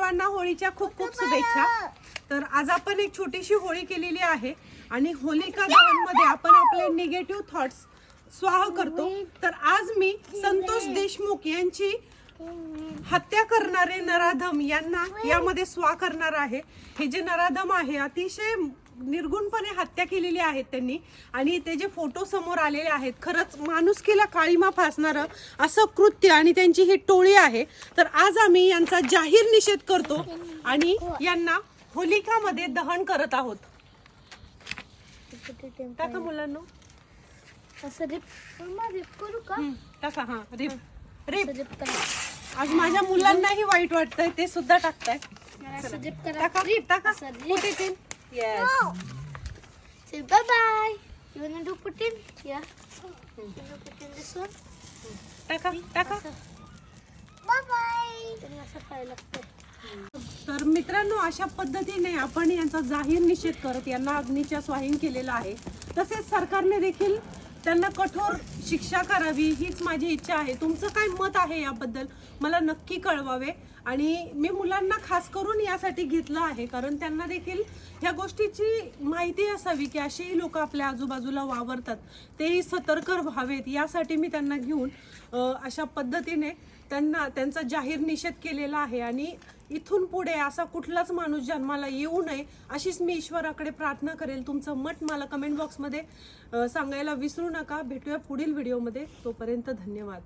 सर्वांना होळीच्या खूप खूप शुभेच्छा। तर आज आपण एक छोटीशी होळी केलेली आहे आणि होलिका दहन मध्ये आपण आपले निगेटिव्ह थॉट्स स्वाह करतो। तर आज मी संतोष देशमुख यांची हत्या करणारे नराधम यांना यामध्ये स्वाह करणार आहे। हे जे नराधम आहे अतिशय निर्गुणपणे हत्या केलेली आहे त्यांनी आणि ते जे फोटो समोर आलेले आहेत खरंच माणुसकीला काळीमा फासणारं असं कृत्य आणि त्यांची ही टोळी आहे। तर आज आम्ही यांचा जाहीर निषेध करतो आणि यांना होलिकामध्ये दहन करत आहोत। टाका मुलांनो असं रिप करू का? टाका हा रिप रिप। आज माझ्या मुलांनाही वाईट वाटतंय ते सुद्धा टाकताय। टाका टाका कुठे ते Yes. Say bye bye. You wanna do put in? Yeah. You wanna put in this one? टाका टाका। Bye bye. तर मित्रांनो अशा पद्धतीने आपण यांचा जाहीर निषेध करत यांना अग्नीच्या स्वाहीन केलेला आहे। तसेच सरकारने देखील त्यांना कठोर शिक्षा करावी हीच माझी इच्छा आहे। तुमचं काय मत आहे याबद्दल मला नक्की कळवावे आणि मी मुलांना खास करून यासाठी घेतलं आहे कारण त्यांना देखील ह्या गोष्टीची माहिती असावी की असेही लोक आपल्या आजूबाजूला वावरतात, तेही सतर्क व्हावेत यासाठी मी त्यांना घेऊन अशा पद्धतीने त्यांचा जाहीर निषेध केलेला आहे आणि इथून पुढे असा कुठलाच माणूस जन्माला येऊ नये अशीच मी ईश्वराकडे प्रार्थना करेल। तुमचं मत मला कमेंट बॉक्समध्ये सांगायला विसरू नका। भेटूया पुढील व्हिडिओमध्ये, तोपर्यंत धन्यवाद।